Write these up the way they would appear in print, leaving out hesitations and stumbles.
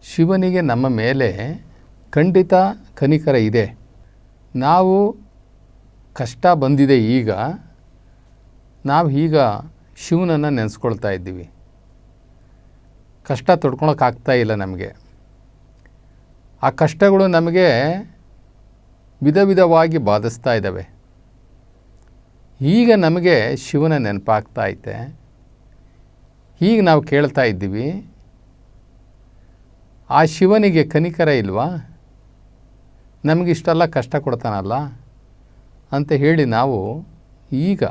ಶಿವನಿಗೆ ನಮ್ಮ ಮೇಲೆ ಖಂಡಿತ ಕನಿಕರ ಇದೆ. ನಾವು ಕಷ್ಟ ಬಂದಿದೆ, ಈಗ ಶಿವನನ್ನು ನೆನೆಸ್ಕೊಳ್ತಾ ಇದ್ದೀವಿ. ಕಷ್ಟ ತೊಡ್ಕೊಳಕ್ಕಾಗ್ತಾ ಇಲ್ಲ ನಮಗೆ. ಆ ಕಷ್ಟಗಳು ನಮಗೆ ವಿಧ ವಿಧವಾಗಿ ಬಾಧಿಸ್ತಾ ಇದ್ದಾವೆ. ಈಗ ನಮಗೆ ಶಿವನ ನೆನಪಾಗ್ತಾ ಐತೆ. ಈಗ ನಾವು ಕೇಳ್ತಾ ಇದ್ದೀವಿ, ಆ ಶಿವನಿಗೆ ಕನಿಕರ ಇಲ್ವಾ? ನಮಗಿಷ್ಟೆಲ್ಲ ಕಷ್ಟ ಕೊಡ್ತಾನಲ್ಲ ಅಂತ ಹೇಳಿ ನಾವು ಈಗ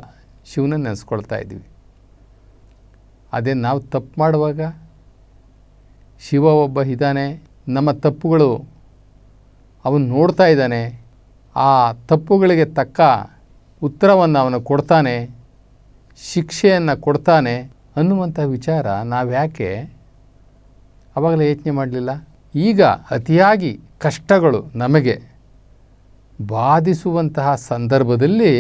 ಶಿವನ ನೆನೆಸ್ಕೊಳ್ತಾ ಇದ್ದೀವಿ. ಅದೇ ನಾವು ತಪ್ಪು ಮಾಡುವಾಗ ಶಿವ ಒಬ್ಬ ಇದ್ದಾನೆ, ನಮ್ಮ ತಪ್ಪುಗಳು ಅವನು ನೋಡ್ತಾ ಇದ್ದಾನೆ, ಆ ತಪ್ಪುಗಳಿಗೆ ತಕ್ಕ ಉತ್ತರವನ್ನು ಅವನು ಕೊಡ್ತಾನೆ, ಶಿಕ್ಷೆಯನ್ನು ಕೊಡ್ತಾನೆ ಅನ್ನುವಂಥ ವಿಚಾರ ನಾವು ಯಾಕೆ ಆವಾಗಲೇ ಯೋಚನೆ ಮಾಡಲಿಲ್ಲ? ಈಗ ಅತಿಯಾಗಿ ಕಷ್ಟಗಳು ನಮಗೆ ಬಾಧಿಸುವಂತಹ ಸಂದರ್ಭದಲ್ಲಿ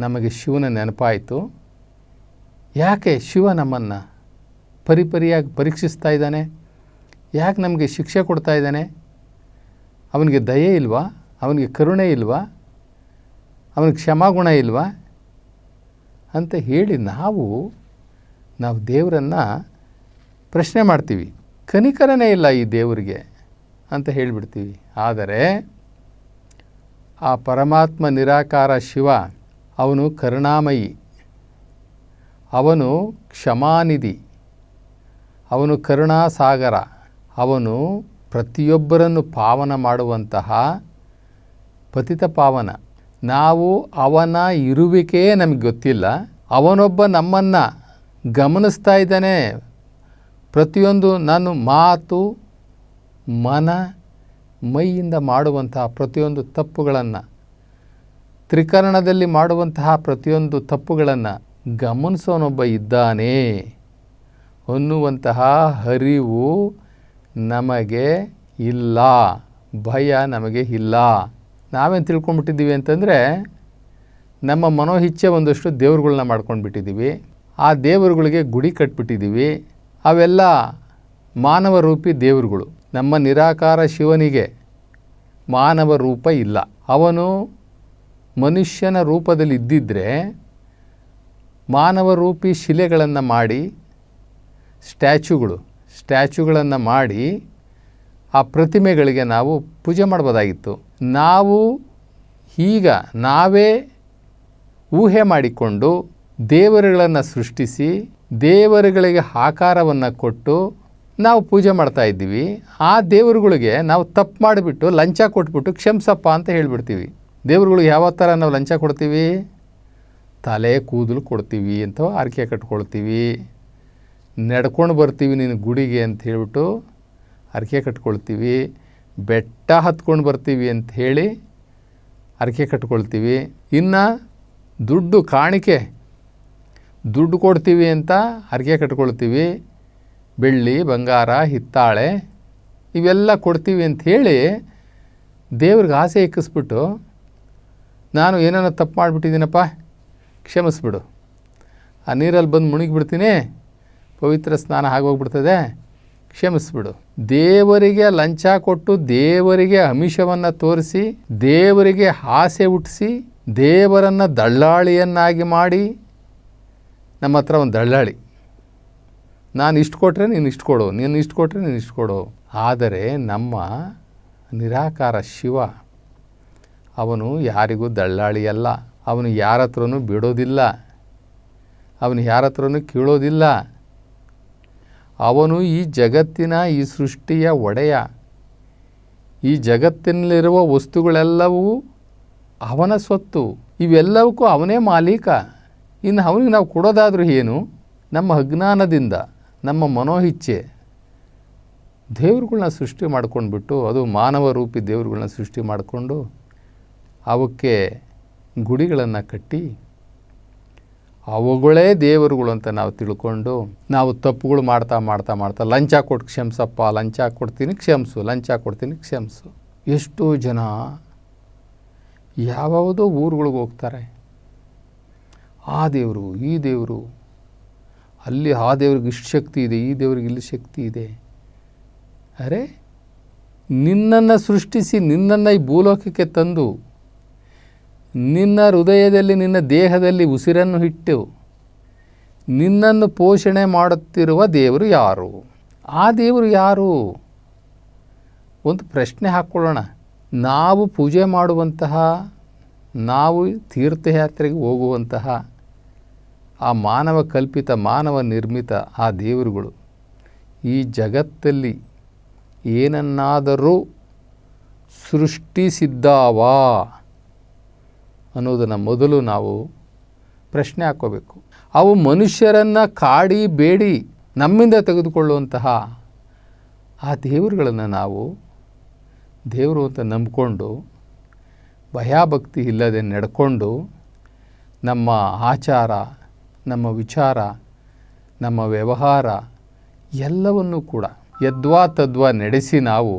ನಮಗೆ ಶಿವನ ನೆನಪಾಯಿತು. ಯಾಕೆ ಶಿವ ನಮ್ಮನ್ನು ಪರಿಪರಿಯಾಗಿ ಪರೀಕ್ಷಿಸ್ತಾ ಇದ್ದಾನೆ? ಯಾಕೆ ನಮಗೆ ಶಿಕ್ಷೆ ಕೊಡ್ತಾ ಇದ್ದಾನೆ? ಅವನಿಗೆ ದಯೆ ಇಲ್ವಾ? ಅವನಿಗೆ ಕರುಣೆ ಇಲ್ವಾ? ಅವನಿಗೆ ಕ್ಷಮಾಗುಣ ಇಲ್ವಾ ಅಂತ ಹೇಳಿ ನಾವು ದೇವರನ್ನು ಪ್ರಶ್ನೆ ಮಾಡ್ತೀವಿ. ಕನಿಕರನೇ ಇಲ್ಲ ಈ ದೇವರಿಗೆ ಅಂತ ಹೇಳಿಬಿಡ್ತೀವಿ. ಆದರೆ ಆ ಪರಮಾತ್ಮ ನಿರಾಕಾರ ಶಿವ, ಅವನು ಕರುಣಾಮಯಿ, ಅವನು ಕ್ಷಮಾನಿಧಿ, ಅವನು ಕರುಣಾಸಾಗರ, ಅವನು ಪ್ರತಿಯೊಬ್ಬರನ್ನು ಪಾವನ ಮಾಡುವಂತಹ ಪತಿತ ಪಾವನ. ನಾವು ಅವನ ಇರುವಿಕೆಯೇ ನಮಗೆ ಗೊತ್ತಿಲ್ಲ, ಅವನೊಬ್ಬ ನಮ್ಮನ್ನು ಗಮನಿಸ್ತಾ ಇದ್ದಾನೆ. ಪ್ರತಿಯೊಂದು ನಾನು ಮಾತು ಮನ ಮೈಯಿಂದ ಮಾಡುವಂತಹ ಪ್ರತಿಯೊಂದು ತಪ್ಪುಗಳನ್ನು, ತ್ರಿಕರಣದಲ್ಲಿ ಮಾಡುವಂತಹ ಪ್ರತಿಯೊಂದು ತಪ್ಪುಗಳನ್ನು ಗಮನಿಸೋನೊಬ್ಬ ಇದ್ದಾನೆ ಅನ್ನುವಂತಹ ಅರಿವು ನಮಗೆ ಇಲ್ಲ, ಭಯ ನಮಗೆ ಇಲ್ಲ. ನಾವೇನು ತಿಳ್ಕೊಂಡ್ಬಿಟ್ಟಿದ್ದೀವಿ ಅಂತಂದರೆ, ನಮ್ಮ ಮನೋಹಿಚ್ಛೆ ಒಂದಷ್ಟು ದೇವ್ರುಗಳನ್ನ ಮಾಡ್ಕೊಂಡು ಬಿಟ್ಟಿದ್ದೀವಿ. ಆ ದೇವರುಗಳಿಗೆ ಗುಡಿ ಕಟ್ಬಿಟ್ಟಿದ್ದೀವಿ. ಅವೆಲ್ಲ ಮಾನವ ರೂಪಿ ದೇವರುಗಳು. ನಮ್ಮ ನಿರಾಕಾರ ಶಿವನಿಗೆ ಮಾನವ ರೂಪ ಇಲ್ಲ. ಅವನು ಮನುಷ್ಯನ ರೂಪದಲ್ಲಿ ಇದ್ದಿದ್ದರೆ ಮಾನವ ರೂಪಿ ಶಿಲೆಗಳನ್ನು ಮಾಡಿ, ಸ್ಟ್ಯಾಚ್ಯುಗಳನ್ನು ಮಾಡಿ ಆ ಪ್ರತಿಮೆಗಳಿಗೆ ನಾವು ಪೂಜೆ ಮಾಡ್ಬೋದಾಗಿತ್ತು. ನಾವು ಈಗ ನಾವೇ ಊಹೆ ಮಾಡಿಕೊಂಡು ದೇವರುಗಳನ್ನು ಸೃಷ್ಟಿಸಿ ದೇವರುಗಳಿಗೆ ಆಕಾರವನ್ನು ಕೊಟ್ಟು ನಾವು ಪೂಜೆ ಮಾಡ್ತಾ ಇದ್ದೀವಿ. ಆ ದೇವರುಗಳಿಗೆ ನಾವು ತಪ್ಪು ಮಾಡಿಬಿಟ್ಟು ಲಂಚ ಕೊಟ್ಬಿಟ್ಟು ಕ್ಷಮಿಸಪ್ಪ ಅಂತ ಹೇಳಿಬಿಡ್ತೀವಿ. ದೇವರುಗಳಿಗೆ ಯಾವ ಥರ ನಾವು ಲಂಚ ಕೊಡ್ತೀವಿ? ತಲೆ ಕೂದಲು ಕೊಡ್ತೀವಿ ಅಂತ ಆರ್ಕೆ ಕಟ್ಕೊಳ್ತೀವಿ. ನಡ್ಕೊಂಡು ಬರ್ತೀವಿ ನೀನು ಗುಡಿಗೆ ಅಂತ ಹೇಳಿಬಿಟ್ಟು ಹರಕೆ ಕಟ್ಕೊಳ್ತೀವಿ. ಬೆಟ್ಟ ಹತ್ಕೊಂಡು ಬರ್ತೀವಿ ಅಂತ ಹೇಳಿ ಹರಕೆ ಕಟ್ಕೊಳ್ತೀವಿ. ಇನ್ನು ದುಡ್ಡು ಕೊಡ್ತೀವಿ ಅಂತ ಹರಕೆ ಕಟ್ಕೊಳ್ತೀವಿ. ಬೆಳ್ಳಿ ಬಂಗಾರ ಹಿತ್ತಾಳೆ ಇವೆಲ್ಲ ಕೊಡ್ತೀವಿ ಅಂತ ಹೇಳಿ ದೇವ್ರಿಗೆ ಆಸೆ ಇಕ್ಕಿಸ್ಬಿಟ್ಟು, ನಾನು ಏನಾರ ತಪ್ಪು ಮಾಡಿಬಿಟ್ಟಿದ್ದೀನಪ್ಪ ಕ್ಷಮಿಸ್ಬಿಡು, ಆ ನೀರಲ್ಲಿ ಬಂದು ಮುಳುಗಿಬಿಡ್ತೀನಿ, ಪವಿತ್ರ ಸ್ನಾನ ಆಗೋಗ್ಬಿಡ್ತದೆ, ಕ್ಷಮಿಸ್ಬಿಡು. ದೇವರಿಗೆ ಲಂಚ ಕೊಟ್ಟು ದೇವರಿಗೆ ಆಮಿಷವನ್ನು ತೋರಿಸಿ ದೇವರಿಗೆ ಆಸೆ ಹುಟ್ಟಿಸಿ ದೇವರನ್ನು ದಳ್ಳಾಳಿಯನ್ನಾಗಿ ಮಾಡಿ, ನಮ್ಮ ಹತ್ರ ಒಂದು ದಳ್ಳಾಳಿ, ನಾನು ಇಷ್ಟು ಕೊಟ್ಟರೆ ನೀನು ಇಷ್ಟು ಕೊಡು, ನೀನು ಇಷ್ಟು ಕೊಟ್ಟರೆ ನೀನು ಇಷ್ಟು ಕೊಡು. ಆದರೆ ನಮ್ಮ ನಿರಾಕಾರ ಶಿವ ಅವನು ಯಾರಿಗೂ ದಳ್ಳಾಳಿಯಲ್ಲ. ಅವನು ಯಾರ ಹತ್ರನೂ ಬಿಡೋದಿಲ್ಲ, ಅವನು ಯಾರ ಹತ್ರನೂ ಕೀಳೋದಿಲ್ಲ. ಅವನು ಈ ಜಗತ್ತಿನ ಈ ಸೃಷ್ಟಿಯ ಒಡೆಯ. ಈ ಜಗತ್ತಿನಲ್ಲಿರುವ ವಸ್ತುಗಳೆಲ್ಲವೂ ಅವನ ಸ್ವತ್ತು. ಇವೆಲ್ಲವಕ್ಕೂ ಅವನೇ ಮಾಲೀಕ. ಇನ್ನು ಅವನಿಗೆ ನಾವು ಕೊಡೋದಾದರೂ ಏನು? ನಮ್ಮ ಅಜ್ಞಾನದಿಂದ, ನಮ್ಮ ಮನೋಹಿಚ್ಛೆ ದೇವ್ರುಗಳನ್ನ ಸೃಷ್ಟಿ ಮಾಡ್ಕೊಂಡ್ಬಿಟ್ಟು, ಅದು ಮಾನವ ರೂಪಿ ದೇವ್ರುಗಳನ್ನ ಸೃಷ್ಟಿ ಮಾಡಿಕೊಂಡು ಅವಕ್ಕೆ ಗುಡಿಗಳನ್ನು ಕಟ್ಟಿ ಅವುಗಳೇ ದೇವರುಗಳು ಅಂತ ನಾವು ತಿಳ್ಕೊಂಡು ನಾವು ತಪ್ಪುಗಳು ಮಾಡ್ತಾ ಲಂಚ ಕೊಟ್ಟು ಕ್ಷಮಿಸಪ್ಪ, ಲಂಚ ಕೊಡ್ತೀನಿ ಕ್ಷಮಿಸು, ಲಂಚ ಕೊಡ್ತೀನಿ ಕ್ಷಮಿಸು. ಎಷ್ಟೋ ಜನ ಯಾವುದೋ ಊರುಗಳಿಗೆ ಹೋಗ್ತಾರೆ, ಆ ದೇವರು ಈ ದೇವರು, ಅಲ್ಲಿ ಆ ದೇವ್ರಿಗೆ ಇಷ್ಟು ಶಕ್ತಿ ಇದೆ, ಈ ದೇವ್ರಿಗೆ ಇಲ್ಲಿ ಶಕ್ತಿ ಇದೆ ಅರೆ, ನಿನ್ನನ್ನು ಸೃಷ್ಟಿಸಿ ನಿನ್ನನ್ನು ಈ ಭೂಲೋಕಕ್ಕೆ ತಂದು ನಿನ್ನ ಹೃದಯದಲ್ಲಿ ನಿನ್ನ ದೇಹದಲ್ಲಿ ಉಸಿರನ್ನು ಇಟ್ಟು ನಿನ್ನನ್ನು ಪೋಷಣೆ ಮಾಡುತ್ತಿರುವ ದೇವರು ಯಾರು? ಆ ದೇವರು ಯಾರು? ಒಂದು ಪ್ರಶ್ನೆ ಹಾಕ್ಕೊಳ್ಳೋಣ. ನಾವು ಪೂಜೆ ಮಾಡುವಂತಹ, ನಾವು ತೀರ್ಥಯಾತ್ರೆಗೆ ಹೋಗುವಂತಹ ಆ ಮಾನವ ಕಲ್ಪಿತ ಮಾನವ ನಿರ್ಮಿತ ಆ ದೇವರುಗಳು ಈ ಜಗತ್ತಲ್ಲಿ ಏನನ್ನಾದರೂ ಸೃಷ್ಟಿಸಿದ್ದಾವಾ ಅನ್ನೋದನ್ನು ಮೊದಲು ನಾವು ಪ್ರಶ್ನೆ ಹಾಕ್ಕೋಬೇಕು. ಅವು ಮನುಷ್ಯರನ್ನು ಕಾಡಿ ಬೇಡಿ ನಮ್ಮಿಂದ ತೆಗೆದುಕೊಳ್ಳುವಂತಹ ಆ ದೇವರುಗಳನ್ನು ನಾವು ದೇವರು ಅಂತ ನಂಬಿಕೊಂಡು ಭಯಭಕ್ತಿ ಇಲ್ಲದೆ ನಡ್ಕೊಂಡು ನಮ್ಮ ಆಚಾರ, ನಮ್ಮ ವಿಚಾರ, ನಮ್ಮ ವ್ಯವಹಾರ ಎಲ್ಲವನ್ನೂ ಕೂಡ ಯದ್ವಾ ತದ್ವಾ ನಡೆಸಿ ನಾವು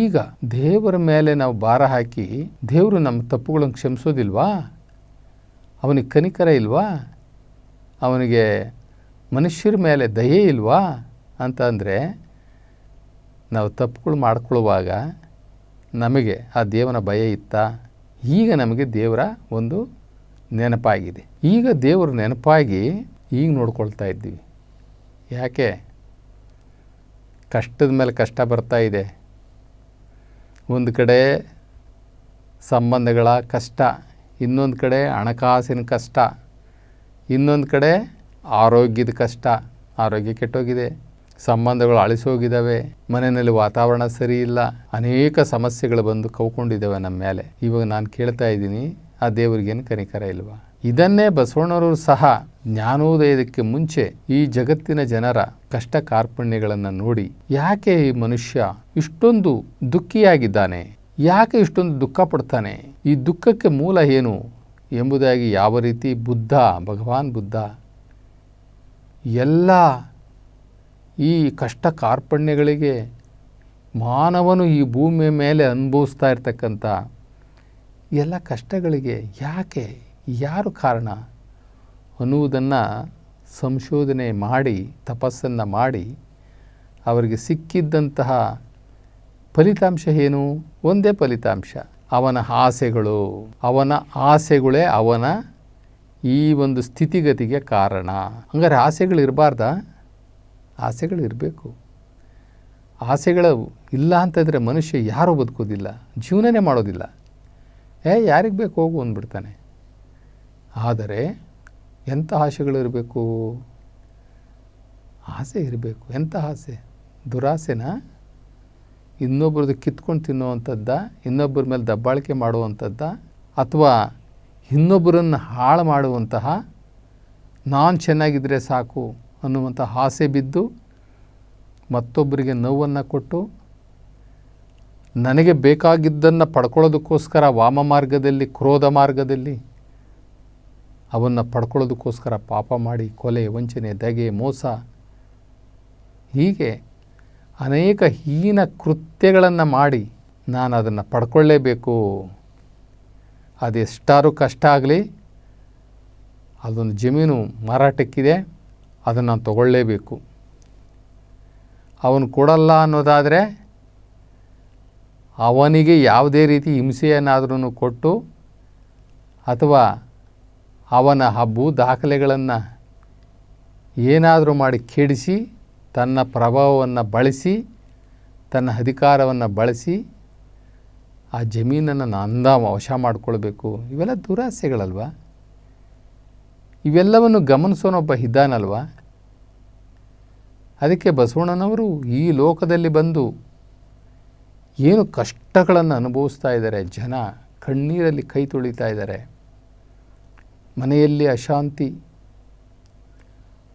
ಈಗ ದೇವರ ಮೇಲೆ ನಾವು ಭಾರ ಹಾಕಿ ದೇವರು ನಮ್ಮ ತಪ್ಪುಗಳನ್ನು ಕ್ಷಮಿಸೋದಿಲ್ವಾ? ಅವನಿಗೆ ಕನಿಕರ ಇಲ್ವಾ? ಅವನಿಗೆ ಮನುಷ್ಯರ ಮೇಲೆ ದಯೆ ಇಲ್ವಾ ಅಂತ ಅಂದರೆ ನಾವು ತಪ್ಪುಗಳು ಮಾಡ್ಕೊಳ್ಳುವಾಗ ನಮಗೆ ಆ ದೇವನ ಭಯ ಇತ್ತಾ? ಈಗ ನಮಗೆ ದೇವರ ಒಂದು ನೆನಪಾಗಿದೆ. ಈಗ ದೇವರ ನೆನಪಾಗಿ ಈಗ ನೋಡ್ಕೊಳ್ತಾ ಇದ್ದೀವಿ. ಯಾಕೆ? ಕಷ್ಟದ ಮೇಲೆ ಕಷ್ಟ ಬರ್ತಾ ಇದೆ. ಒಂದು ಕಡೆ ಸಂಬಂಧಗಳ ಕಷ್ಟ, ಇನ್ನೊಂದು ಕಡೆ ಹಣಕಾಸಿನ ಕಷ್ಟ, ಇನ್ನೊಂದು ಕಡೆ ಆರೋಗ್ಯದ ಕಷ್ಟ. ಆರೋಗ್ಯ ಕೆಟ್ಟೋಗಿದೆ, ಸಂಬಂಧಗಳು ಅಳಿಸೋಗಿದ್ದಾವೆ, ಮನೆಯಲ್ಲಿ ವಾತಾವರಣ ಸರಿ ಇಲ್ಲ, ಅನೇಕ ಸಮಸ್ಯೆಗಳು ಬಂದು ಕವ್ಕೊಂಡಿದ್ದಾವೆ ನಮ್ಮ ಮೇಲೆ. ಇವಾಗ ನಾನು ಕೇಳ್ತಾ ಇದ್ದೀನಿ, ಆ ದೇವರಿಗೇನು ಕನಿಕರ ಇಲ್ವಾ? ಇದನ್ನೇ ಬಸವಣ್ಣವರು ಸಹ ಜ್ಞಾನೋದಯಕ್ಕೆ ಮುಂಚೆ ಈ ಜಗತ್ತಿನ ಜನರ ಕಷ್ಟ ಕಾರ್ಪಣ್ಯಗಳನ್ನು ನೋಡಿ ಯಾಕೆ ಈ ಮನುಷ್ಯ ಇಷ್ಟೊಂದು ದುಃಖಿಯಾಗಿದ್ದಾನೆ, ಯಾಕೆ ಇಷ್ಟೊಂದು ದುಃಖ ಪಡ್ತಾನೆ, ಈ ದುಃಖಕ್ಕೆ ಮೂಲ ಏನು ಎಂಬುದಾಗಿ ಯಾವ ರೀತಿ ಭಗವಾನ್ ಬುದ್ಧ ಎಲ್ಲ ಈ ಕಷ್ಟ ಕಾರ್ಪಣ್ಯಗಳಿಗೆ ಮಾನವನು ಈ ಭೂಮಿಯ ಮೇಲೆ ಅನುಭವಿಸ್ತಾ ಇರ್ತಕ್ಕಂಥ ಎಲ್ಲ ಕಷ್ಟಗಳಿಗೆ ಯಾರು ಕಾರಣ ಅನ್ನುವುದನ್ನು ಸಂಶೋಧನೆ ಮಾಡಿ ತಪಸ್ಸನ್ನು ಮಾಡಿ ಅವರಿಗೆ ಸಿಕ್ಕಿದ್ದಂತಹ ಫಲಿತಾಂಶ ಏನು? ಒಂದೇ ಫಲಿತಾಂಶ, ಅವನ ಆಸೆಗಳೇ ಅವನ ಈ ಒಂದು ಸ್ಥಿತಿಗತಿಗೆ ಕಾರಣ. ಹಂಗಾರೆ ಆಸೆಗಳಿರಬಾರ್ದಾ? ಆಸೆಗಳಿರಬೇಕು. ಆಸೆಗಳು ಇಲ್ಲ ಅಂತಂದರೆ ಮನುಷ್ಯ ಯಾರೂ ಬದುಕೋದಿಲ್ಲ, ಜೀವನನೇ ಮಾಡೋದಿಲ್ಲ. ಯಾರಿಗೆ ಬೇಕು ಹೋಗು ಅಂದ್ಬಿಡ್ತಾನೆ. ಆದರೆ ಎಂಥ ಆಸೆಗಳಿರಬೇಕು? ಆಸೆ ಇರಬೇಕು. ಎಂಥ ಆಸೆ? ದುರಾಸೆನಾ? ಇನ್ನೊಬ್ಬರದ್ದು ಕಿತ್ಕೊಂಡು ತಿನ್ನುವಂಥದ್ದ, ಇನ್ನೊಬ್ಬರ ಮೇಲೆ ದಬ್ಬಾಳಿಕೆ ಮಾಡುವಂಥದ್ದ, ಅಥವಾ ಇನ್ನೊಬ್ಬರನ್ನು ಹಾಳು ಮಾಡುವಂತಹ ನಾನು ಚೆನ್ನಾಗಿದ್ದರೆ ಸಾಕು ಅನ್ನುವಂಥ ಆಸೆ ಬಿದ್ದು ಮತ್ತೊಬ್ಬರಿಗೆ ನೋವನ್ನು ಕೊಟ್ಟು ನನಗೆ ಬೇಕಾಗಿದ್ದನ್ನು ಪಡ್ಕೊಳ್ಳೋದಕ್ಕೋಸ್ಕರ ವಾಮ ಮಾರ್ಗದಲ್ಲಿ, ಕ್ರೋಧ ಮಾರ್ಗದಲ್ಲಿ ಅವನ್ನು ಪಡ್ಕೊಳ್ಳೋದಕ್ಕೋಸ್ಕರ ಪಾಪ ಮಾಡಿ ಕೊಲೆ, ವಂಚನೆ, ದಗೆ, ಮೋಸ, ಹೀಗೆ ಅನೇಕ ಹೀನ ಕೃತ್ಯಗಳನ್ನು ಮಾಡಿ ನಾನು ಅದನ್ನು ಪಡ್ಕೊಳ್ಳೇಬೇಕು, ಅದೆಷ್ಟಾರು ಕಷ್ಟ ಆಗಲಿ, ಅದೊಂದು ಜಮೀನು ಮಾರಾಟಕ್ಕಿದೆ, ಅದನ್ನು ನಾನು ತಗೊಳ್ಳೇಬೇಕು. ಅವನು ಕೊಡಲ್ಲ ಅನ್ನೋದಾದರೆ ಅವನಿಗೆ ಯಾವುದೇ ರೀತಿ ಹಿಂಸೆಯನ್ನಾದ್ರೂ ಕೊಟ್ಟು ಅಥವಾ ಅವನ ಭೂ ದಾಖಲೆಗಳನ್ನು ಏನಾದರೂ ಮಾಡಿ ಕೆಡಿಸಿ ತನ್ನ ಪ್ರಭಾವವನ್ನು ಬಳಸಿ ತನ್ನ ಅಧಿಕಾರವನ್ನು ಬಳಸಿ ಆ ಜಮೀನನ್ನು ನಂದ ವಶ ಮಾಡಿಕೊಳ್ಬೇಕು. ಇವೆಲ್ಲ ದುರಾಸೆಗಳಲ್ವ? ಇವೆಲ್ಲವನ್ನು ಗಮನಿಸೋನೊಬ್ಬ ಇದ್ದಾನಲ್ವ? ಅದಕ್ಕೆ ಬಸವಣ್ಣನವರು ಈ ಲೋಕದಲ್ಲಿ ಬಂದು ಏನು ಕಷ್ಟಗಳನ್ನು ಅನುಭವಿಸ್ತಾ ಇದ್ದಾರೆ, ಜನ ಕಣ್ಣೀರಲ್ಲಿ ಕೈ ತೊಳಿತಾ ಇದ್ದಾರೆ, ಮನೆಯಲ್ಲಿ ಅಶಾಂತಿ,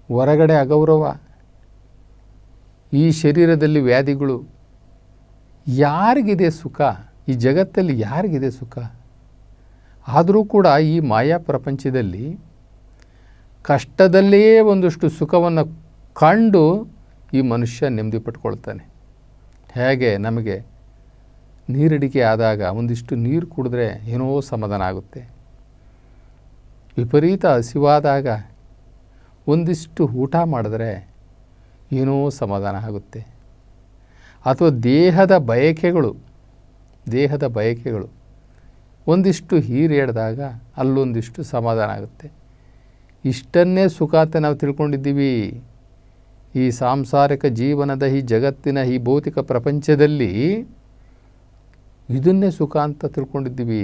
ಹೊರಗಡೆ ಅಗೌರವ, ಈ ಶರೀರದಲ್ಲಿ ವ್ಯಾಧಿಗಳು, ಯಾರಿಗಿದೆ ಸುಖ? ಈ ಜಗತ್ತಲ್ಲಿ ಯಾರಿಗಿದೆ ಸುಖ? ಆದರೂ ಕೂಡ ಈ ಮಾಯಾ ಪ್ರಪಂಚದಲ್ಲಿ ಕಷ್ಟದಲ್ಲೇ ಒಂದಷ್ಟು ಸುಖವನ್ನು ಕಂಡು ಈ ಮನುಷ್ಯ ನೆಮ್ಮದಿ ಪಟ್ಕೊಳ್ತಾನೆ. ಹೇಗೆ ನಮಗೆ ನೀರಡಿಕೆ ಆದಾಗ ಒಂದಿಷ್ಟು ನೀರು ಕುಡಿದ್ರೆ ಏನೋ ಸಮಾಧಾನ ಆಗುತ್ತೆ, ವಿಪರೀತ ಹಸಿವಾದಾಗ ಒಂದಿಷ್ಟು ಊಟ ಮಾಡಿದ್ರೆ ಏನೋ ಸಮಾಧಾನ ಆಗುತ್ತೆ. ಅಥವಾ ದೇಹದ ಬಯಕೆಗಳು ಒಂದಿಷ್ಟು ಹೀರೇಳಿದಾಗ ಅಲ್ಲೊಂದಿಷ್ಟು ಸಮಾಧಾನ ಆಗುತ್ತೆ. ಇಷ್ಟನ್ನೇ ಸುಖ ಅಂತ ನಾವು ತಿಳ್ಕೊಂಡಿದ್ದೀವಿ. ಈ ಸಾಂಸಾರಿಕ ಜೀವನದ ಈ ಜಗತ್ತಿನ ಈ ಭೌತಿಕ ಪ್ರಪಂಚದಲ್ಲಿ ಇದನ್ನೇ ಸುಖ ಅಂತ ತಿಳ್ಕೊಂಡಿದ್ದೀವಿ.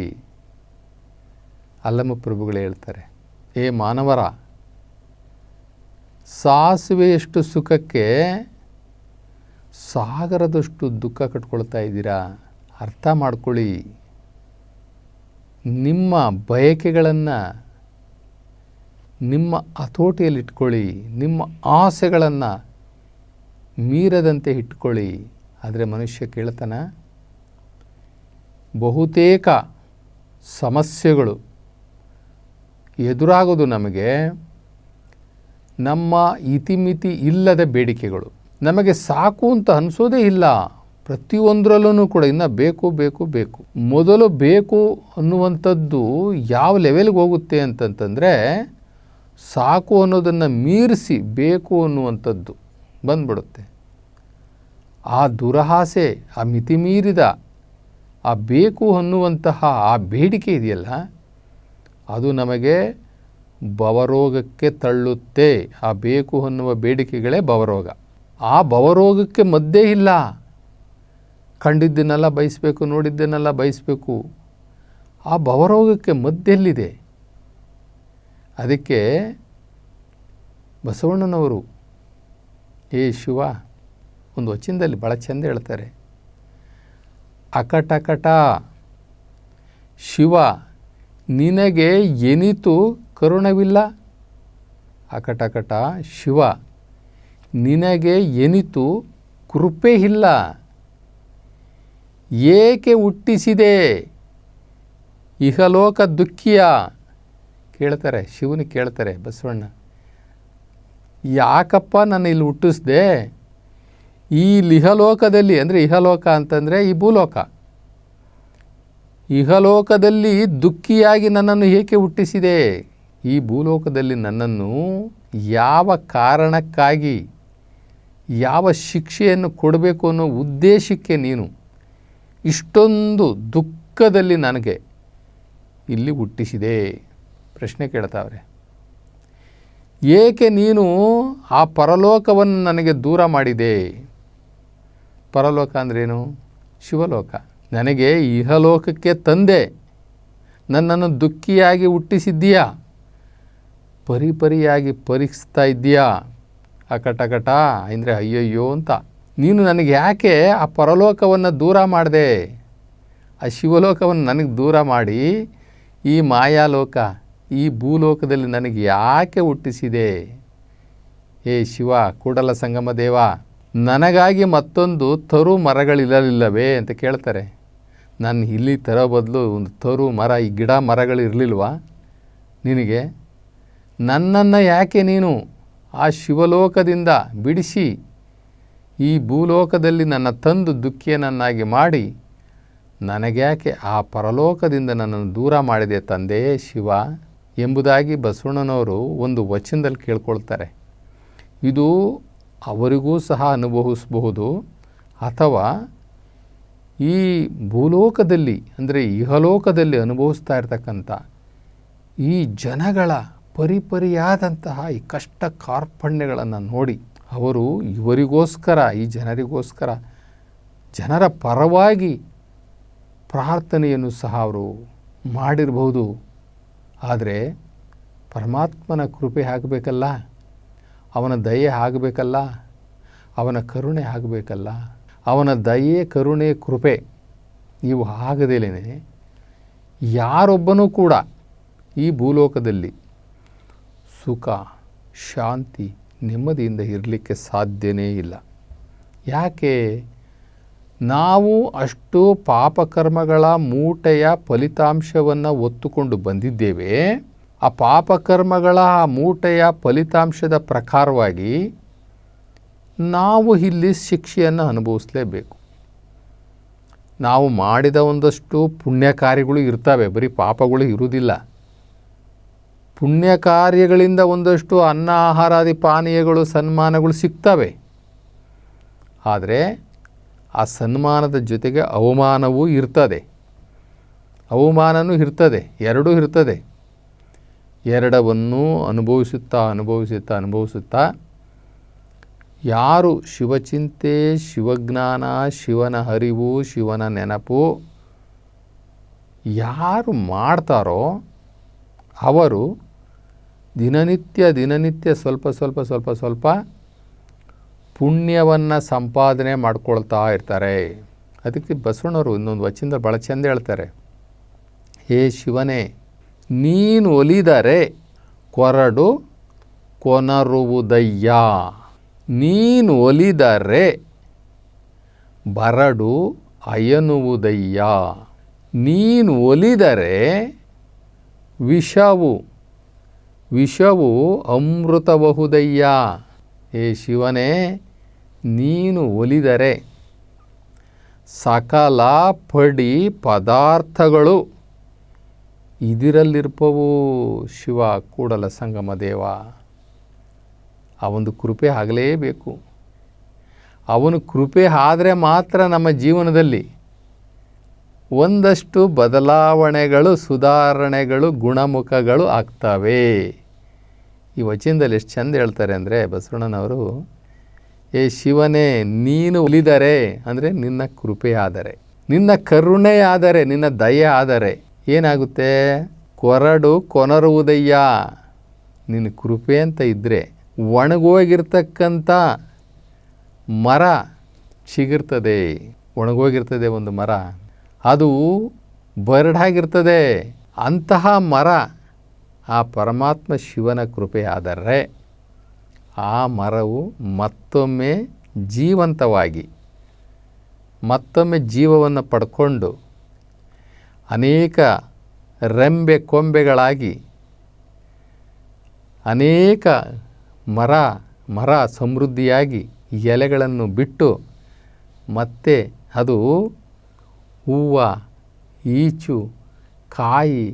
ಅಲ್ಲಮ್ಮ ಪ್ರಭುಗಳು ಹೇಳ್ತಾರೆ, ಏ ಮಾನವರ, ಸಾಸಿವೆಯಷ್ಟು ಸುಖಕ್ಕೆ ಸಾಗರದಷ್ಟು ದುಃಖ ಕಟ್ಕೊಳ್ತಾ ಇದ್ದೀರಾ. ಅರ್ಥ ಮಾಡ್ಕೊಳ್ಳಿ. ನಿಮ್ಮ ಬಯಕೆಗಳನ್ನು ನಿಮ್ಮ ಹತೋಟಿಯಲ್ಲಿಟ್ಕೊಳ್ಳಿ. ನಿಮ್ಮ ಆಸೆಗಳನ್ನು ಮೀರದಂತೆ ಇಟ್ಕೊಳ್ಳಿ. ಆದರೆ ಮನುಷ್ಯ ಕೇಳ್ತಾನ? ಬಹುತೇಕ ಸಮಸ್ಯೆಗಳು ಎದುರಾಗೋದು ನಮಗೆ ನಮ್ಮ ಇತಿಮಿತಿ ಇಲ್ಲದ ಬೇಡಿಕೆಗಳು. ನಮಗೆ ಸಾಕು ಅಂತ ಅನಿಸೋದೇ ಇಲ್ಲ. ಪ್ರತಿಯೊಂದರಲ್ಲೂ ಕೂಡ ಇನ್ನು ಬೇಕು. ಮೊದಲು ಬೇಕು ಅನ್ನುವಂಥದ್ದು ಯಾವ ಲೆವೆಲ್ಗೆ ಹೋಗುತ್ತೆ ಅಂತಂತಂದರೆ, ಸಾಕು ಅನ್ನೋದನ್ನು ಮೀರಿಸಿ ಬೇಕು ಅನ್ನುವಂಥದ್ದು ಬಂದ್ಬಿಡುತ್ತೆ. ಆ ದುರಹಾಸೆ, ಆ ಮಿತಿ ಮೀರಿದ ಆ ಬೇಕು ಅನ್ನುವಂತಹ ಆ ಬೇಡಿಕೆ ಇದೆಯಲ್ಲ, ಅದು ನಮಗೆ ಭವರೋಗಕ್ಕೆ ತಳ್ಳುತ್ತೆ. ಆ ಬೇಕು ಅನ್ನುವ ಬೇಡಿಕೆಗಳೇ ಭವರೋಗ. ಆ ಭವರೋಗಕ್ಕೆ ಮದ್ದೇ ಇಲ್ಲ. ಕಂಡಿದ್ದನ್ನೆಲ್ಲ ಬಯಸಬೇಕು, ನೋಡಿದ್ದನ್ನೆಲ್ಲ ಬಯಸಬೇಕು. ಆ ಭವರೋಗಕ್ಕೆ ಮದ್ದೆಲ್ಲಿದೆ? ಅದಕ್ಕೆ ಬಸವಣ್ಣನವರು ಏ ಶಿವ ಒಂದು ವಚನದಲ್ಲಿ ಭಾಳ ಚೆಂದ ಹೇಳ್ತಾರೆ, ಅಕಟಕಟ ಶಿವ ನಿನಗೆ ಎನಿತು ಕರುಣವಿಲ್ಲ. ಅಕಟಕಟ ಶಿವ ನಿನಗೆ ಎನಿತು ಕೃಪೆ ಇಲ್ಲ. ಏಕೆ ಹುಟ್ಟಿಸಿದೆ ಇಹಲೋಕ ದುಃಖಿಯ? ಕೇಳ್ತಾರೆ, ಶಿವನಿಗೆ ಕೇಳ್ತಾರೆ ಬಸವಣ್ಣ, ಯಾಕಪ್ಪ ನನ್ನ ಇಲ್ಲಿ ಹುಟ್ಟಿಸ್ದೆ? ಈ ಇಹಲೋಕದಲ್ಲಿ, ಅಂದರೆ ಇಹಲೋಕ ಅಂತಂದರೆ ಈ ಭೂಲೋಕ, ಇಹಲೋಕದಲ್ಲಿ ದುಃಖಿಯಾಗಿ ನನ್ನನ್ನು ಏಕೆ ಹುಟ್ಟಿಸಿದೆ? ಈ ಭೂಲೋಕದಲ್ಲಿ ನನ್ನನ್ನು ಯಾವ ಕಾರಣಕ್ಕಾಗಿ, ಯಾವ ಶಿಕ್ಷೆಯನ್ನು ಕೊಡಬೇಕು ಅನ್ನೋ ಉದ್ದೇಶಕ್ಕೆ ನೀನು ಇಷ್ಟೊಂದು ದುಃಖದಲ್ಲಿ ನನಗೆ ಇಲ್ಲಿ ಹುಟ್ಟಿಸಿದೆ? ಪ್ರಶ್ನೆ ಕೇಳ್ತಾವ್ರೆ. ಏಕೆ ನೀನು ಆ ಪರಲೋಕವನ್ನು ನನಗೆ ದೂರ ಮಾಡಿದೆ? ಪರಲೋಕ ಅಂದ್ರೇನು? ಶಿವಲೋಕ. ನನಗೆ ಇಹಲೋಕಕ್ಕೆ ತಂದೆ, ನನ್ನನ್ನು ದುಃಖಿಯಾಗಿ ಹುಟ್ಟಿಸಿದ್ದೀಯಾ, ಪರಿಯಾಗಿ ಪರೀಕ್ಷಿಸ್ತಾ ಇದ್ದೀಯಾ. ಅಕಟಕಟ ಅಂದರೆ ಅಯ್ಯಯ್ಯೋ ಅಂತ. ನೀನು ನನಗೆ ಯಾಕೆ ಆ ಪರಲೋಕವನ್ನು ದೂರ ಮಾಡಿದೆ? ಆ ಶಿವಲೋಕವನ್ನು ನನಗೆ ದೂರ ಮಾಡಿ ಈ ಮಾಯಾಲೋಕ, ಈ ಭೂಲೋಕದಲ್ಲಿ ನನಗೆ ಯಾಕೆ ಹುಟ್ಟಿಸಿದೆ? ಏ ಶಿವ, ಕೂಡಲ ಸಂಗಮ ದೇವ, ನನಗಾಗಿ ಮತ್ತೊಂದು ತರು ಮರಗಳಿರಲಿಲ್ಲವೇ ಅಂತ ಕೇಳ್ತಾರೆ. ನಾನು ಇಲ್ಲಿ ತರೋ ಬದಲು ಒಂದು ತರು ಮರ, ಈ ಗಿಡ ಮರಗಳು ಇರಲಿಲ್ವಾ ನಿನಗೆ? ನನ್ನನ್ನು ಯಾಕೆ ನೀನು ಆ ಶಿವಲೋಕದಿಂದ ಬಿಡಿಸಿ ಈ ಭೂಲೋಕದಲ್ಲಿ ನನ್ನ ತಂದು ದುಃಖಿಯನನ್ನಾಗಿ ಮಾಡಿ ನನಗ್ಯಾಕೆ ಆ ಪರಲೋಕದಿಂದ ನನ್ನನ್ನು ದೂರ ಮಾಡಿದೆ ತಂದೆ ಶಿವ ಎಂಬುದಾಗಿ ಬಸವಣ್ಣನವರು ಒಂದು ವಚನದಲ್ಲಿ ಕೇಳ್ಕೊಳ್ತಾರೆ. ಇದು ಅವರಿಗೂ ಸಹ ಅನುಭವಿಸಬಹುದು, ಅಥವಾ ಈ ಭೂಲೋಕದಲ್ಲಿ ಅಂದರೆ ಇಹಲೋಕದಲ್ಲಿ ಅನುಭವಿಸ್ತಾ ಇರ್ತಕ್ಕಂಥ ಈ ಜನಗಳ ಪರಿಯಾದಂತಹ ಈ ಕಷ್ಟ ಕಾರ್ಪಣ್ಯಗಳನ್ನು ನೋಡಿ ಅವರು ಇವರಿಗೋಸ್ಕರ, ಈ ಜನರಿಗೋಸ್ಕರ, ಜನರ ಪರವಾಗಿ ಪ್ರಾರ್ಥನೆಯನ್ನು ಸಹ ಅವರು ಮಾಡಿರಬಹುದು. ಆದರೆ ಪರಮಾತ್ಮನ ಕೃಪೆ ಆಗಬೇಕಲ್ಲ, ಅವನ ದಯೆ ಆಗಬೇಕಲ್ಲ, ಅವನ ಕರುಣೆ ಆಗಬೇಕಲ್ಲ. ಅವನ ದಯೆ, ಕರುಣೆ, ಕೃಪೆ ಇವು ಆಗದೇನೆ ಯಾರೊಬ್ಬನೂ ಕೂಡ ಈ ಭೂಲೋಕದಲ್ಲಿ ಸುಖ, ಶಾಂತಿ, ನೆಮ್ಮದಿಯಿಂದ ಇರಲಿಕ್ಕೆ ಸಾಧ್ಯನೇ ಇಲ್ಲ. ಯಾಕೆ? ನಾವು ಅಷ್ಟು ಪಾಪಕರ್ಮಗಳ ಮೂಟೆಯ ಫಲಿತಾಂಶವನ್ನು ಹೊತ್ತುಕೊಂಡು ಬಂದಿದ್ದೇವೆ. ಆ ಪಾಪಕರ್ಮಗಳ ಮೂಟೆಯ ಫಲಿತಾಂಶದ ಪ್ರಕಾರವಾಗಿ ನಾವು ಇಲ್ಲಿ ಶಿಕ್ಷೆಯನ್ನು ಅನುಭವಿಸಲೇಬೇಕು. ನಾವು ಮಾಡಿದ ಒಂದಷ್ಟು ಪುಣ್ಯ ಕಾರ್ಯಗಳು ಇರ್ತವೆ, ಬರೀ ಪಾಪಗಳು ಇರುವುದಿಲ್ಲ. ಪುಣ್ಯ ಕಾರ್ಯಗಳಿಂದ ಒಂದಷ್ಟು ಅನ್ನ ಆಹಾರಾದಿ ಪಾನೀಯಗಳು, ಸನ್ಮಾನಗಳು ಸಿಗ್ತವೆ. ಆದರೆ ಆ ಸನ್ಮಾನದ ಜೊತೆಗೆ ಅವಮಾನವೂ ಇರ್ತದೆ, ಅವಮಾನವೂ ಇರ್ತದೆ, ಎರಡೂ ಇರ್ತದೆ. ಎರಡವನ್ನೂ ಅನುಭವಿಸುತ್ತಾ ಯಾರು ಶಿವಚಿಂತೆ, ಶಿವಜ್ಞಾನ, ಶಿವನ ಅರಿವು, ಶಿವನ ನೆನಪು ಯಾರು ಮಾಡ್ತಾರೋ ಅವರು ದಿನನಿತ್ಯ ಸ್ವಲ್ಪ ಪುಣ್ಯವನ್ನು ಸಂಪಾದನೆ ಮಾಡ್ಕೊಳ್ತಾ ಇರ್ತಾರೆ. ಅದಕ್ಕೆ ಬಸವಣ್ಣವರು ಇನ್ನೊಂದು ವಚನದಲ್ಲಿ ಭಾಳ ಚೆಂದ ಹೇಳ್ತಾರೆ, ಹೇ ಶಿವನೇ, ನೀನು ಒಲಿದರೆ ಕೊರಡು ಕೊನರುವುದಯ್ಯ, ನೀನು ಒಲಿದರೆ ಬರಡು ಅಯನುವುದಯ್ಯ, ನೀನು ಒಲಿದರೆ ವಿಷವು ಅಮೃತಬಹುದಯ್ಯ. ಹೇ ಶಿವನೇ, ನೀನು ಒಲಿದರೆ ಸಕಲ ಪಡಿ ಪದಾರ್ಥಗಳು ಇದರಲ್ಲಿರ್ಪವು. ಶಿವ ಕೂಡಲ ಸಂಗಮ ದೇವ, ಆ ಒಂದು ಕೃಪೆ ಆಗಲೇಬೇಕು. ಅವನು ಕೃಪೆ ಆದರೆ ಮಾತ್ರ ನಮ್ಮ ಜೀವನದಲ್ಲಿ ಒಂದಷ್ಟು ಬದಲಾವಣೆಗಳು, ಸುಧಾರಣೆಗಳು, ಗುಣಮುಖಗಳು ಆಗ್ತವೆ. ಈ ವಚನದಲ್ಲಿ ಎಷ್ಟು ಚೆಂದ ಹೇಳ್ತಾರೆ ಅಂದರೆ ಬಸವಣ್ಣನವರು, ಏ ಶಿವನೇ, ನೀನು ಒಲಿದರೆ ಅಂದರೆ ನಿನ್ನ ಕೃಪೆ ಆದರೆ, ನಿನ್ನ ಕರುಣೆ ಆದರೆ, ನಿನ್ನ ದಯೆ ಆದರೆ ಏನಾಗುತ್ತೆ? ಕೊರಡು ಕೊನರುವುದಯ್ಯ. ನಿನ್ನ ಕೃಪೆ ಅಂತ ಇದ್ದರೆ ಒಣಗೋಗಿರ್ತಕ್ಕಂಥ ಮರ ಚಿಗುರ್ತದೆ. ಒಣಗೋಗಿರ್ತದೆ ಒಂದು ಮರ, ಅದು ಬರಡಾಗಿರ್ತದೆ. ಅಂತಹ ಮರ ಆ ಪರಮಾತ್ಮ ಶಿವನ ಕೃಪೆ ಆದರೆ ಆ ಮರವು ಮತ್ತೊಮ್ಮೆ ಜೀವಂತವಾಗಿ ಮತ್ತೊಮ್ಮೆ ಜೀವವನ್ನು ಪಡ್ಕೊಂಡು ಅನೇಕ ರೆಂಬೆ ಕೊಂಬೆಗಳಾಗಿ ಅನೇಕ ಮರ ಸಮೃದ್ಧಿಯಾಗಿ ಎಲೆಗಳನ್ನು ಬಿಟ್ಟು ಮತ್ತೆ ಅದು ಹೂವು, ಈಚು, ಕಾಯಿ,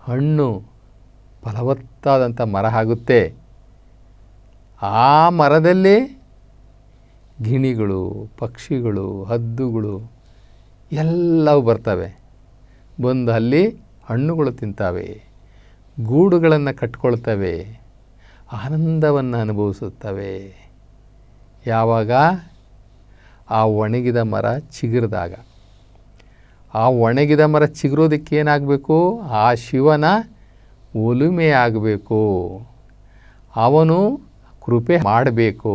ಹಣ್ಣು ಫಲವತ್ತಾದಂಥ ಮರ ಆಗುತ್ತೆ. ಆ ಮರದಲ್ಲಿ ಗಿಣಿಗಳು, ಪಕ್ಷಿಗಳು, ಹದ್ದುಗಳು ಎಲ್ಲವೂ ಬರ್ತವೆ. ಬಂದು ಅಲ್ಲಿ ಹಣ್ಣುಗಳು ತಿಂತವೆ, ಗೂಡುಗಳನ್ನು ಕಟ್ಕೊಳ್ತವೆ, ಆನಂದವನ್ನು ಅನುಭವಿಸುತ್ತವೆ. ಯಾವಾಗ? ಆ ಒಣಗಿದ ಮರ ಚಿಗುರಿದಾಗ. ಆ ಒಣಗಿದ ಮರ ಚಿಗುರೋದಕ್ಕೆ ಏನಾಗಬೇಕು? ಆ ಶಿವನ ಒಲುಮೆ ಆಗಬೇಕು, ಅವನು ಕೃಪೆ ಮಾಡಬೇಕು.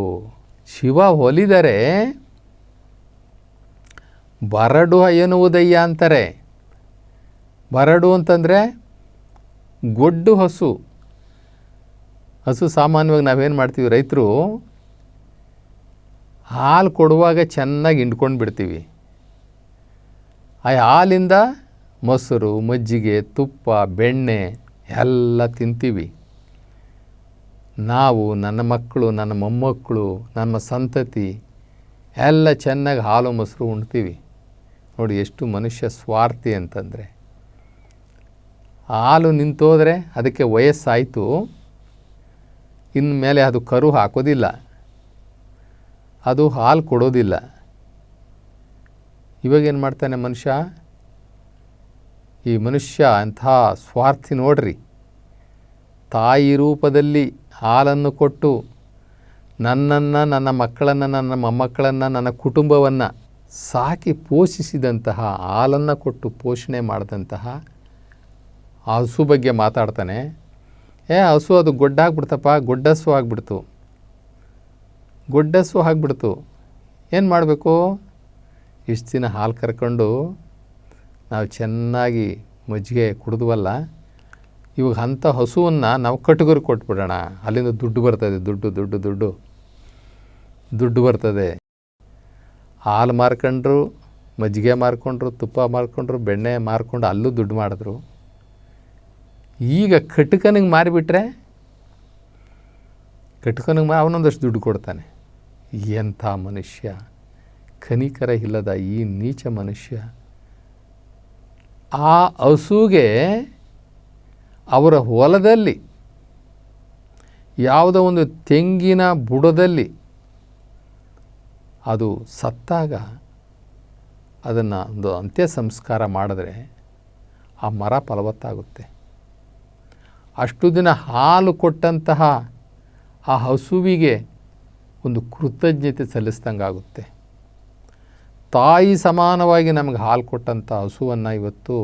ಶಿವ ಒಲಿದರೆ ಬರಡು ಎನ್ನುವುದಯ್ಯ ಅಂತಾರೆ. ಬರಡು ಅಂತಂದರೆ ಗೊಡ್ಡು ಹಸು. ಸಾಮಾನ್ಯವಾಗಿ ನಾವೇನು ಮಾಡ್ತೀವಿ, ರೈತರು ಹಾಲು ಕೊಡುವಾಗ ಚೆನ್ನಾಗಿ ಹಿಂಡ್ಕೊಂಡು ಬಿಡ್ತೀವಿ. ಆ ಹಾಲಿಂದ ಮೊಸರು, ಮಜ್ಜಿಗೆ, ತುಪ್ಪ, ಬೆಣ್ಣೆ ಎಲ್ಲ ತಿಂತೀವಿ. ನಾವು, ನನ್ನ ಮಕ್ಕಳು, ನನ್ನ ಮೊಮ್ಮಕ್ಕಳು, ನಮ್ಮ ಸಂತತಿ ಎಲ್ಲ ಚೆನ್ನಾಗಿ ಹಾಲು ಮೊಸರು ಉಣ್ತೀವಿ. ನೋಡಿ ಎಷ್ಟು ಮನುಷ್ಯ ಸ್ವಾರ್ಥಿ ಅಂತಂದರೆ. ಹಾಲು ನಿಂತೋದ್ರೆ ಅದಕ್ಕೆ ವಯಸ್ಸಾಯಿತು, ಇನ್ಮೇಲೆ ಅದು ಕರು ಹಾಕೋದಿಲ್ಲ, ಅದು ಹಾಲು ಕೊಡೋದಿಲ್ಲ. ಇವಾಗೇನು ಮಾಡ್ತಾನೆ ಮನುಷ್ಯ? ಈ ಮನುಷ್ಯ ಅಂಥ ಸ್ವಾರ್ಥಿ ನೋಡ್ರಿ. ತಾಯಿ ರೂಪದಲ್ಲಿ ಹಾಲನ್ನು ಕೊಟ್ಟು ನನ್ನನ್ನು, ನನ್ನ ಮಕ್ಕಳನ್ನು, ನನ್ನ ಮೊಮ್ಮಕ್ಕಳನ್ನು, ನನ್ನ ಕುಟುಂಬವನ್ನು ಸಾಕಿ ಪೋಷಿಸಿದಂತಹ, ಹಾಲನ್ನು ಕೊಟ್ಟು ಪೋಷಣೆ ಮಾಡಿದಂತಹ ಆ ಹಸು ಬಗ್ಗೆ ಮಾತಾಡ್ತಾನೆ. ಹಸು ಅದು ಗೊಡ್ಡಾಗ್ಬಿಡ್ತಪ್ಪ, ಗೊಡ್ಡಸು ಆಗಿಬಿಡ್ತು, ಗೊಡ್ಡಸು ಆಗಿಬಿಡ್ತು. ಏನು ಮಾಡಬೇಕು? ಇಷ್ಟು ದಿನ ಹಾಲು ಕರ್ಕೊಂಡು ನಾವು ಚೆನ್ನಾಗಿ ಮಜ್ಜಿಗೆ ಕುಡಿದ್ವಲ್ಲ, ಇವಾಗ ಅಂಥ ಹಸುವನ್ನು ನಾವು ಕಟುಗರಿಗೆ ಕೊಟ್ಬಿಡೋಣ, ಅಲ್ಲಿಂದ ದುಡ್ಡು ಬರ್ತದೆ, ದುಡ್ಡು ಬರ್ತದೆ. ಹಾಲು ಮಾರ್ಕೊಂಡ್ರು, ಮಜ್ಜಿಗೆ ಮಾರ್ಕೊಂಡ್ರು, ತುಪ್ಪ ಮಾರ್ಕೊಂಡ್ರು, ಬೆಣ್ಣೆ ಮಾರ್ಕೊಂಡು ಅಲ್ಲೂ ದುಡ್ಡು ಮಾಡಿದ್ರು. ಈಗ ಕಟುಕನಿಗೆ ಮಾರಿಬಿಟ್ರೆ ಅವನೊಂದಷ್ಟು ದುಡ್ಡು ಕೊಡ್ತಾನೆ. ಎಂಥ ಮನುಷ್ಯ, ಕನಿಕರ ಇಲ್ಲದ ಈ ನೀಚ ಮನುಷ್ಯ. ಆ ಹಸುಗೆ ಅವರ ಹೊಲದಲ್ಲಿ ಯಾವುದೋ ಒಂದು ತೆಂಗಿನ ಬುಡದಲ್ಲಿ ಅದು ಸತ್ತಾಗ ಅದನ್ನು ಒಂದು ಅಂತ್ಯ ಸಂಸ್ಕಾರ ಮಾಡಿದ್ರೆ ಆ ಮರ ಫಲವತ್ತಾಗುತ್ತೆ. ಅಷ್ಟು ದಿನ ಹಾಲು ಕೊಟ್ಟಂತಹ ಆ ಹಸುವಿಗೆ ಒಂದು ಕೃತಜ್ಞತೆ ಸಲ್ಲಿಸ್ದಂಗಾಗುತ್ತೆ. ತಾಯಿ ಸಮಾನವಾಗಿ ನಮಗೆ ಹಾಲು ಕೊಟ್ಟಂಥ ಹಸುವನ್ನು ಇವತ್ತು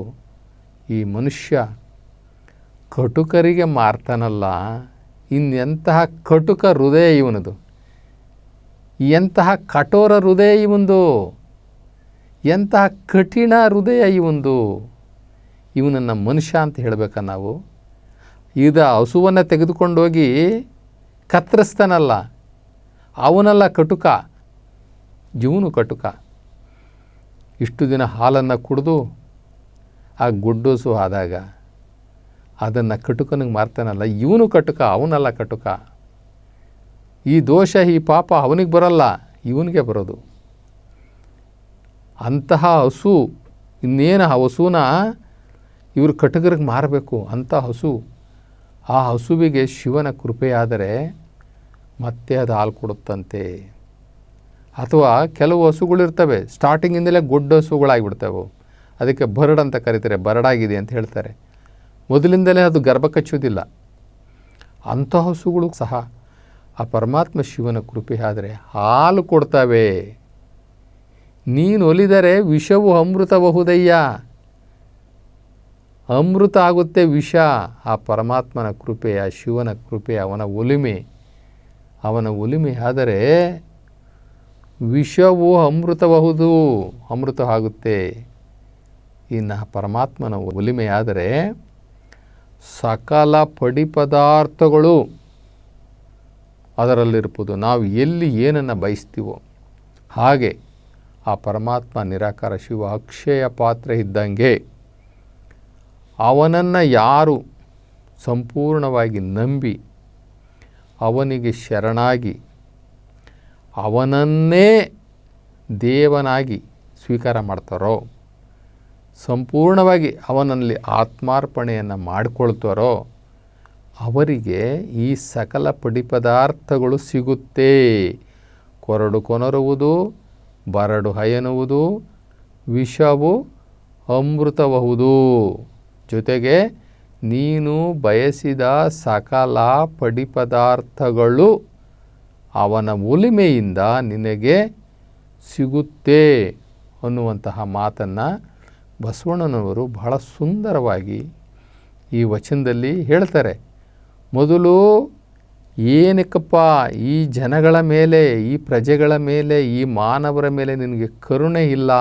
ಈ ಮನುಷ್ಯ ಕಟುಕರಿಗೆ ಮಾರ್ತಾನಲ್ಲ. ಇನ್ನೆಂತಹ ಕಟುಕ ಹೃದಯ ಇವನದು, ಎಂತಹ ಕಠೋರ ಹೃದಯ ಇವಂದು, ಎಂತಹ ಕಠಿಣ ಹೃದಯ ಇವಂದು. ಇವನನ್ನು ಮನುಷ್ಯ ಅಂತ ಹೇಳಬೇಕಾ ನಾವು? ಹಸುವನ್ನು ತೆಗೆದುಕೊಂಡೋಗಿ ಕತ್ತರಿಸ್ತಾನಲ್ಲ, ಅವನೆಲ್ಲ ಕಟುಕ, ಇವನು ಕಟುಕ. ಇಷ್ಟು ದಿನ ಹಾಲನ್ನು ಕುಡಿದು ಆ ಗುಡ್ಡೋಸು ಆದಾಗ ಅದನ್ನು ಕಟುಕನಿಗೆ ಮಾರ್ತಾನಲ್ಲ, ಇವನು ಕಟುಕ, ಅವನಲ್ಲ ಕಟುಕ. ಈ ದೋಷ ಈ ಪಾಪ ಅವನಿಗೆ ಬರಲ್ಲ, ಇವನಿಗೆ ಬರೋದು. ಅಂತಹ ಹಸು, ಇನ್ನೇನು ಆ ಹಸುನ ಇವರು ಕಟುಕರಿಗೆ ಮಾರಬೇಕು ಅಂಥ ಹಸು. ಆ ಹಸುವಿಗೆ ಶಿವನ ಕೃಪೆಯಾದರೆ ಮತ್ತೆ ಅದು ಹಾಲು ಕೊಡುತ್ತಂತೆ. ಅಥವಾ ಕೆಲವು ಹಸುಗಳಿರ್ತವೆ ಸ್ಟಾರ್ಟಿಂಗಿಂದಲೇ ಗೊಡ್ಡ ಹಸುಗಳಾಗಿಬಿಡ್ತವೆ, ಅದಕ್ಕೆ ಬರಡ್ ಅಂತ ಕರೀತಾರೆ, ಬರಡಾಗಿದೆ ಅಂತ ಹೇಳ್ತಾರೆ. ಮೊದಲಿಂದಲೇ ಅದು ಗರ್ಭ ಕಚ್ಚೋದಿಲ್ಲ. ಅಂಥ ಹಸುಗಳು ಸಹ ಆ ಪರಮಾತ್ಮ ಶಿವನ ಕೃಪೆ ಆದರೆ ಹಾಲು ಕೊಡ್ತವೆ. ನೀನು ಒಲಿದರೆ ವಿಷವು ಅಮೃತಬಹುದಯ್ಯ, ಅಮೃತ ಆಗುತ್ತೆ ವಿಷ. ಆ ಪರಮಾತ್ಮನ ಕೃಪೆ, ಆ ಶಿವನ ಕೃಪೆ, ಅವನ ಒಲಿಮೆ ಆದರೆ ವಿಷವು ಅಮೃತ ಆಗುತ್ತೆ. ಇನ್ನು ಪರಮಾತ್ಮನ ಒಲಿಮೆಯಾದರೆ ಸಕಲ ಪಡಿ ಪದಾರ್ಥಗಳು ಅದರಲ್ಲಿರ್ಬೋದು. ನಾವು ಎಲ್ಲಿ ಏನನ್ನು ಬಯಸ್ತೀವೋ ಹಾಗೆ ಆ ಪರಮಾತ್ಮ ನಿರಾಕಾರ ಶಿವ ಅಕ್ಷಯ ಪಾತ್ರೆ ಇದ್ದಂಗೆ. ಅವನನ್ನು ಯಾರು ಸಂಪೂರ್ಣವಾಗಿ ನಂಬಿ ಅವನಿಗೆ ಶರಣಾಗಿ ಅವನನ್ನೇ ದೇವನಾಗಿ ಸ್ವೀಕಾರ ಮಾಡ್ತಾರೋ, ಸಂಪೂರ್ಣವಾಗಿ ಅವನಲ್ಲಿ ಆತ್ಮಾರ್ಪಣೆಯನ್ನು ಮಾಡಿಕೊಳ್ತಾರೋ ಅವರಿಗೆ ಈ ಸಕಲ ಪಡಿ ಪದಾರ್ಥಗಳು ಸಿಗುತ್ತೆ. ಕೊರಡು ಕೊನರುವುದು, ಬರಡು ಹಯನುವುದು, ವಿಷವು ಅಮೃತಬಹುದು. ಜೊತೆಗೆ ನೀನು ಬಯಸಿದ ಸಕಲ ಪಡಿ ಪದಾರ್ಥಗಳು ಅವನ ಒಲಿಮೆಯಿಂದ ನಿನಗೆ ಸಿಗುತ್ತೆ ಅನ್ನುವಂತಹ ಮಾತನ್ನು ಬಸವಣ್ಣನವರು ಬಹಳ ಸುಂದರವಾಗಿ ಈ ವಚನದಲ್ಲಿ ಹೇಳ್ತಾರೆ. ಮೊದಲು ಏನಕ್ಕಪ್ಪ ಈ ಜನಗಳ ಮೇಲೆ, ಈ ಪ್ರಜೆಗಳ ಮೇಲೆ, ಈ ಮಾನವರ ಮೇಲೆ ನಿನಗೆ ಕರುಣೆ ಇಲ್ಲ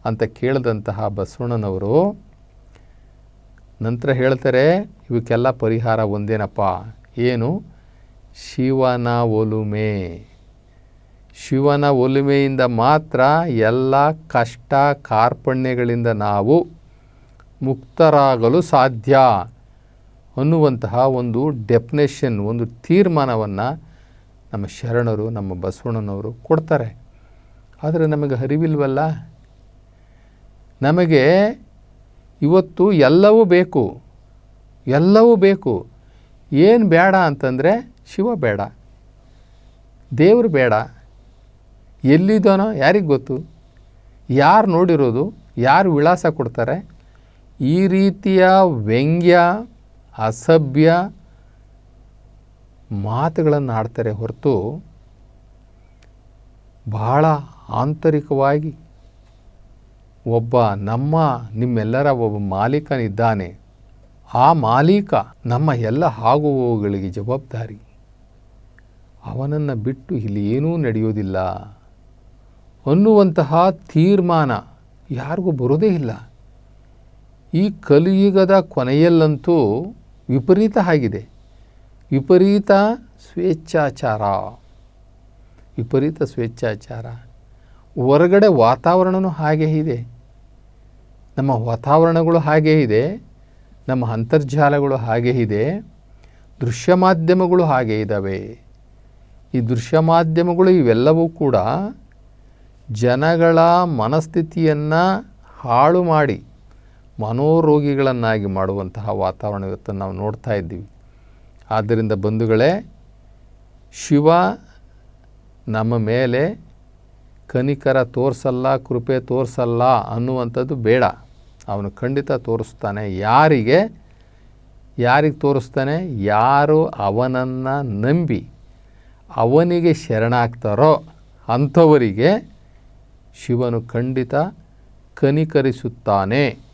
ಅಂತ ಕೇಳಿದಂತಹ ಬಸವಣ್ಣನವರು ನಂತರ ಹೇಳ್ತಾರೆ, ಇವಕ್ಕೆಲ್ಲ ಪರಿಹಾರ ಒಂದೇನಪ್ಪ, ಏನು? ಶಿವನ ಒಲುಮೆ. ಶಿವನ ಒಲುಮೆಯಿಂದ ಮಾತ್ರ ಎಲ್ಲ ಕಷ್ಟ ಕಾರ್ಪಣ್ಯಗಳಿಂದ ನಾವು ಮುಕ್ತರಾಗಲು ಸಾಧ್ಯ ಅನ್ನುವಂತಹ ಒಂದು ಡೆಫಿನೇಷನ್, ಒಂದು ತೀರ್ಮಾನವನ್ನು ನಮ್ಮ ಶರಣರು, ನಮ್ಮ ಬಸವಣ್ಣನವರು ಕೊಡ್ತಾರೆ. ಆದರೆ ನಮಗೆ ಅರಿವಿಲ್ವಲ್ಲ. ನಮಗೆ ಇವತ್ತು ಎಲ್ಲವೂ ಬೇಕು, ಎಲ್ಲವೂ ಬೇಕು. ಏನು ಬೇಡ ಅಂತಂದರೆ ಶಿವ ಬೇಡ, ದೇವರು ಬೇಡ. ಎಲ್ಲಿದ್ದಾನೋ ಯಾರಿಗೆ ಗೊತ್ತು? ಯಾರು ನೋಡಿರೋದು? ಯಾರು ವಿಳಾಸ ಕೊಡ್ತಾರೆ? ಈ ರೀತಿಯ ವ್ಯಂಗ್ಯ, ಅಸಭ್ಯ ಮಾತುಗಳನ್ನು ಆಡ್ತಾರೆ ಹೊರತು ಬಹಳ ಆಂತರಿಕವಾಗಿ ಒಬ್ಬ ನಿಮ್ಮೆಲ್ಲರ ಒಬ್ಬ ಮಾಲೀಕನಿದ್ದಾನೆ. ಆ ಮಾಲೀಕ ನಮ್ಮ ಎಲ್ಲ ಆಗುವವುಗಳಿಗೆ ಜವಾಬ್ದಾರಿ. ಅವನನ್ನು ಬಿಟ್ಟು ಇಲ್ಲಿ ಏನೂ ನಡೆಯೋದಿಲ್ಲ ಅನ್ನುವಂತಹ ತೀರ್ಮಾನ ಯಾರಿಗೂ ಬರೋದೇ ಇಲ್ಲ. ಈ ಕಲಿಯುಗದ ಕೊನೆಯಲ್ಲಂತೂ ವಿಪರೀತ ಆಗಿದೆ. ವಿಪರೀತ ಸ್ವೇಚ್ಛಾಚಾರ. ಹೊರಗಡೆ ವಾತಾವರಣವೂ ಹಾಗೇ ಇದೆ, ನಮ್ಮ ವಾತಾವರಣಗಳು ಹಾಗೇ ಇದೆ, ನಮ್ಮ ಅಂತರ್ಜಾಲಗಳು ಹಾಗೇ ಇದೆ, ದೃಶ್ಯ ಮಾಧ್ಯಮಗಳು ಹಾಗೇ ಇದ್ದಾವೆ. ಈ ದೃಶ್ಯ ಮಾಧ್ಯಮಗಳು ಇವೆಲ್ಲವೂ ಕೂಡ ಜನಗಳ ಮನಸ್ಥಿತಿಯನ್ನು ಹಾಳು ಮಾಡಿ ಮನೋರೋಗಿಗಳನ್ನಾಗಿ ಮಾಡುವಂತಹ ವಾತಾವರಣ ಇವತ್ತು ನಾವು ನೋಡ್ತಾ ಇದ್ದೀವಿ. ಆದ್ದರಿಂದ ಬಂಧುಗಳೇ, ಶಿವ ನಮ್ಮ ಮೇಲೆ ಕನಿಕರ ತೋರಿಸಲ್ಲ, ಕೃಪೆ ತೋರಿಸಲ್ಲ ಅನ್ನುವಂಥದ್ದು ಬೇಡ. ಅವನು ಖಂಡಿತ ತೋರಿಸ್ತಾನೆ. ಯಾರಿಗೆ ತೋರಿಸ್ತಾನೆ? ಯಾರು ಅವನನ್ನು ನಂಬಿ ಅವನಿಗೆ ಶರಣಾಗ್ತಾರೋ ಅಂಥವರಿಗೆ ಶಿವನು ಖಂಡಿತ ಕನಿಕರಿಸುತ್ತಾನೆ.